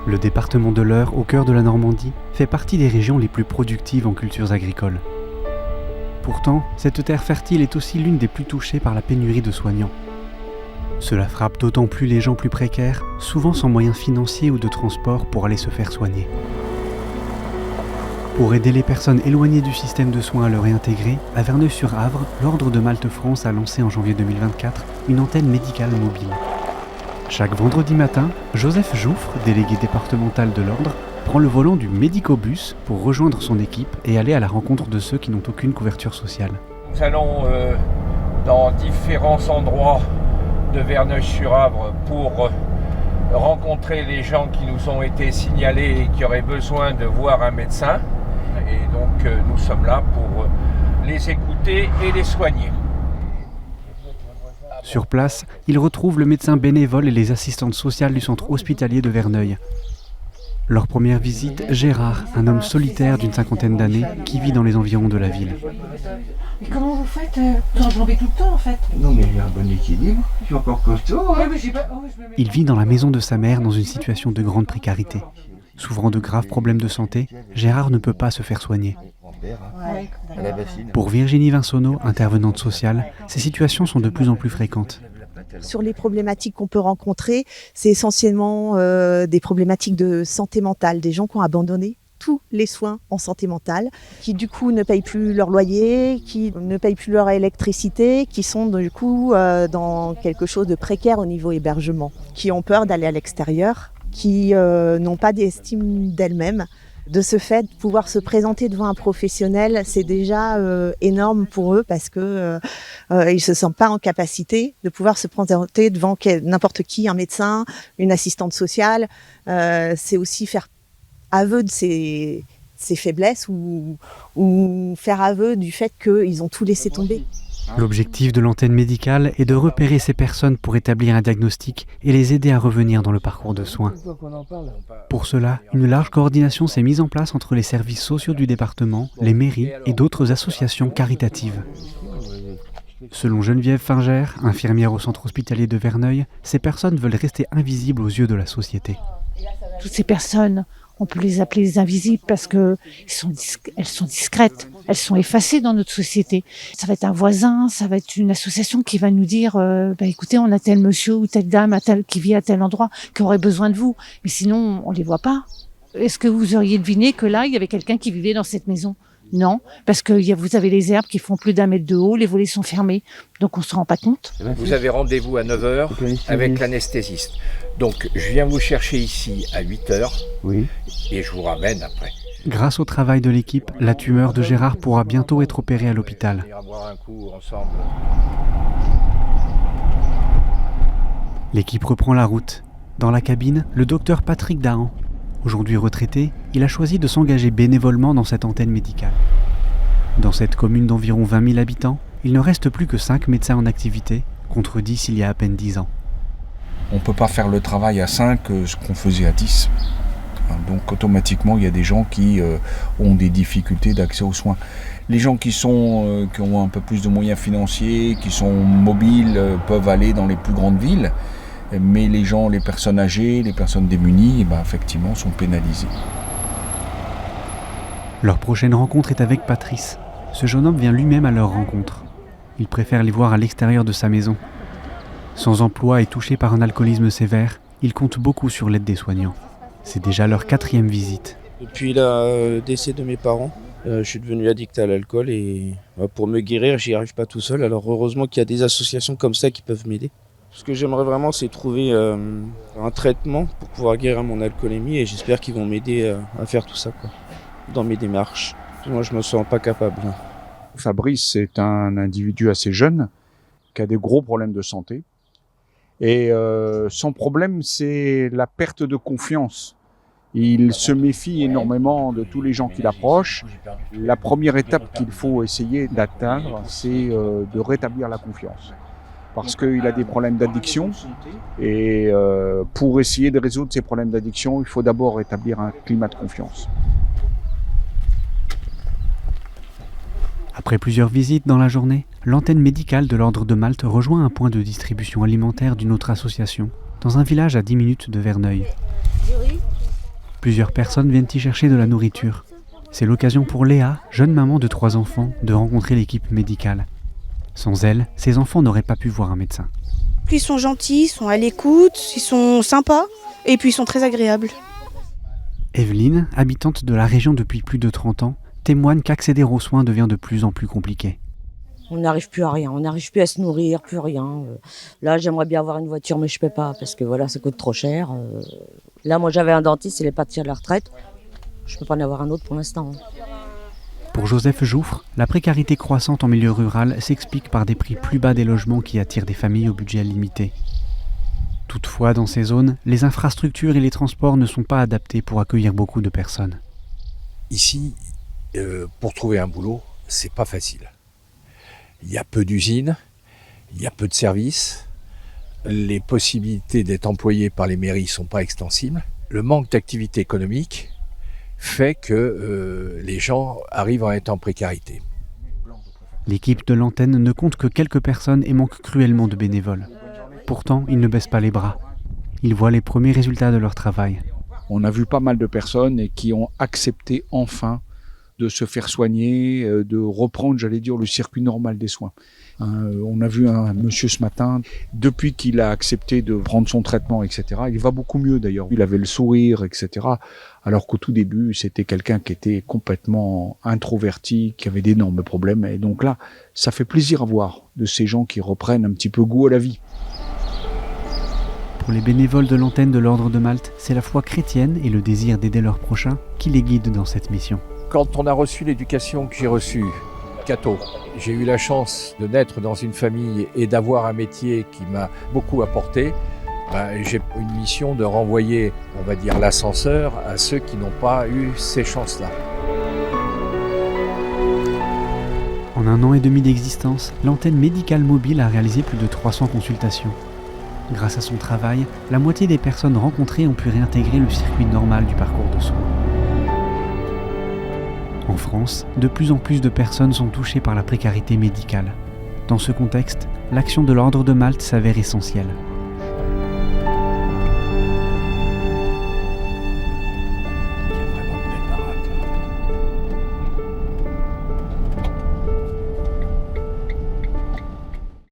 Le département de l'Eure, au cœur de la Normandie, fait partie des régions les plus productives en cultures agricoles. Pourtant, cette terre fertile est aussi l'une des plus touchées par la pénurie de soignants. Cela frappe d'autant plus les gens plus précaires, souvent sans moyens financiers ou de transport pour aller se faire soigner. Pour aider les personnes éloignées du système de soins à le réintégrer, à Verneuil-sur-Avre, l'Ordre de Malte France a lancé en janvier 2024 une antenne médicale mobile. Chaque vendredi matin, Joseph Jouffre, délégué départemental de l'Ordre, prend le volant du médicobus pour rejoindre son équipe et aller à la rencontre de ceux qui n'ont aucune couverture sociale. Nous allons dans différents endroits de Verneuil-sur-Avre pour rencontrer les gens qui nous ont été signalés et qui auraient besoin de voir un médecin. Et donc nous sommes là pour les écouter et les soigner. Sur place, ils retrouvent le médecin bénévole et les assistantes sociales du centre hospitalier de Verneuil. Leur première visite, Gérard, un homme solitaire d'une 50aine d'années qui vit dans les environs de la ville. Mais comment vous faites? Vous enjambez tout le temps en fait? Non mais il y a un bon équilibre, je suis encore costaud. Hein. Il vit dans la maison de sa mère dans une situation de grande précarité. Souffrant de graves problèmes de santé, Gérard ne peut pas se faire soigner. Pour Virginie Vinsonneau, intervenante sociale, ces situations sont de plus en plus fréquentes. Sur les problématiques qu'on peut rencontrer, c'est essentiellement des problématiques de santé mentale, des gens qui ont abandonné tous les soins en santé mentale, qui du coup ne payent plus leur loyer, qui ne payent plus leur électricité, qui sont du coup dans quelque chose de précaire au niveau hébergement, qui ont peur d'aller à l'extérieur, qui n'ont pas d'estime d'elles-mêmes. De ce fait, pouvoir se présenter devant un professionnel, c'est déjà énorme pour eux parce que ils se sentent pas en capacité de pouvoir se présenter devant n'importe qui, un médecin, une assistante sociale. C'est aussi faire aveu de ses faiblesses ou faire aveu du fait qu'ils ont tout laissé tomber. L'objectif de l'antenne médicale est de repérer ces personnes pour établir un diagnostic et les aider à revenir dans le parcours de soins. Pour cela, une large coordination s'est mise en place entre les services sociaux du département, les mairies et d'autres associations caritatives. Selon Geneviève Fingère, infirmière au centre hospitalier de Verneuil, ces personnes veulent rester invisibles aux yeux de la société. Toutes ces personnes, on peut les appeler les invisibles parce que elles sont discrètes, elles sont effacées dans notre société. Ça va être un voisin, ça va être une association qui va nous dire écoutez, on a tel monsieur ou telle dame qui vit à tel endroit qui aurait besoin de vous. Mais sinon, on les voit pas. Est-ce que vous auriez deviné que là, il y avait quelqu'un qui vivait dans cette maison? Non, parce que vous avez les herbes qui font plus d'1 mètre de haut, les volets sont fermés, donc on se rend pas compte. Vous avez rendez-vous à 9h avec l'anesthésiste. Donc je viens vous chercher ici à 8h et je vous ramène après. Grâce au travail de l'équipe, la tumeur de Gérard pourra bientôt être opérée à l'hôpital. L'équipe reprend la route. Dans la cabine, le docteur Patrick Dahan. Aujourd'hui retraité, il a choisi de s'engager bénévolement dans cette antenne médicale. Dans cette commune d'environ 20 000 habitants, il ne reste plus que 5 médecins en activité, contre 10 il y a à peine 10 ans. On ne peut pas faire le travail à 5 ce qu'on faisait à 10. Donc automatiquement, il y a des gens qui ont des difficultés d'accès aux soins. Les gens qui ont un peu plus de moyens financiers, qui sont mobiles, peuvent aller dans les plus grandes villes. Mais les personnes âgées, les personnes démunies, effectivement, sont pénalisées. Leur prochaine rencontre est avec Patrice. Ce jeune homme vient lui-même à leur rencontre. Il préfère les voir à l'extérieur de sa maison. Sans emploi et touché par un alcoolisme sévère, il compte beaucoup sur l'aide des soignants. C'est déjà leur 4e visite. Depuis le décès de mes parents, je suis devenu addict à l'alcool et pour me guérir, j'y arrive pas tout seul. Alors heureusement qu'il y a des associations comme ça qui peuvent m'aider. Ce que j'aimerais vraiment, c'est trouver un traitement pour pouvoir guérir mon alcoolémie et j'espère qu'ils vont m'aider à faire tout ça dans mes démarches. Moi, je me sens pas capable. Fabrice est un individu assez jeune qui a des gros problèmes de santé et son problème, c'est la perte de confiance. Il se méfie énormément de tous les gens qui l'approchent. La première étape qu'il faut essayer d'atteindre, c'est de rétablir la confiance. Parce qu'il a des problèmes d'addiction et pour essayer de résoudre ces problèmes d'addiction, il faut d'abord rétablir un climat de confiance. Après plusieurs visites dans la journée, l'antenne médicale de l'Ordre de Malte rejoint un point de distribution alimentaire d'une autre association, dans un village à 10 minutes de Verneuil. Plusieurs personnes viennent y chercher de la nourriture. C'est l'occasion pour Léa, jeune maman de 3 enfants, de rencontrer l'équipe médicale. Sans elle, ses enfants n'auraient pas pu voir un médecin. Ils sont gentils, ils sont à l'écoute, ils sont sympas et puis ils sont très agréables. Evelyne, habitante de la région depuis plus de 30 ans, témoigne qu'accéder aux soins devient de plus en plus compliqué. On n'arrive plus à rien, on n'arrive plus à se nourrir, plus rien. Là, j'aimerais bien avoir une voiture, mais je peux pas parce que voilà, ça coûte trop cher. Là, moi, j'avais un dentiste, il est parti à la retraite. Je peux pas en avoir un autre pour l'instant. Pour Joseph Jouffre, la précarité croissante en milieu rural s'explique par des prix plus bas des logements qui attirent des familles au budget limité. Toutefois, dans ces zones, les infrastructures et les transports ne sont pas adaptés pour accueillir beaucoup de personnes. Ici, pour trouver un boulot, c'est pas facile. Il y a peu d'usines, il y a peu de services, les possibilités d'être employé par les mairies sont pas extensibles. Le manque d'activité économique fait que les gens arrivent à être en précarité. L'équipe de l'antenne ne compte que quelques personnes et manque cruellement de bénévoles. Pourtant, ils ne baissent pas les bras. Ils voient les premiers résultats de leur travail. On a vu pas mal de personnes qui ont accepté enfin de se faire soigner, de reprendre, j'allais dire, le circuit normal des soins. On a vu un monsieur ce matin, depuis qu'il a accepté de prendre son traitement, etc., il va beaucoup mieux d'ailleurs. Il avait le sourire, etc., alors qu'au tout début, c'était quelqu'un qui était complètement introverti, qui avait d'énormes problèmes. Et donc là, ça fait plaisir à voir de ces gens qui reprennent un petit peu goût à la vie. Pour les bénévoles de l'antenne de l'Ordre de Malte, c'est la foi chrétienne et le désir d'aider leur prochain qui les guident dans cette mission. Quand on a reçu l'éducation que j'ai reçue, catho, j'ai eu la chance de naître dans une famille et d'avoir un métier qui m'a beaucoup apporté. J'ai une mission de renvoyer, on va dire, l'ascenseur à ceux qui n'ont pas eu ces chances-là. En 1 an et demi d'existence, l'antenne médicale mobile a réalisé plus de 300 consultations. Grâce à son travail, la moitié des personnes rencontrées ont pu réintégrer le circuit normal du parcours de soins. En France, de plus en plus de personnes sont touchées par la précarité médicale. Dans ce contexte, l'action de l'Ordre de Malte s'avère essentielle.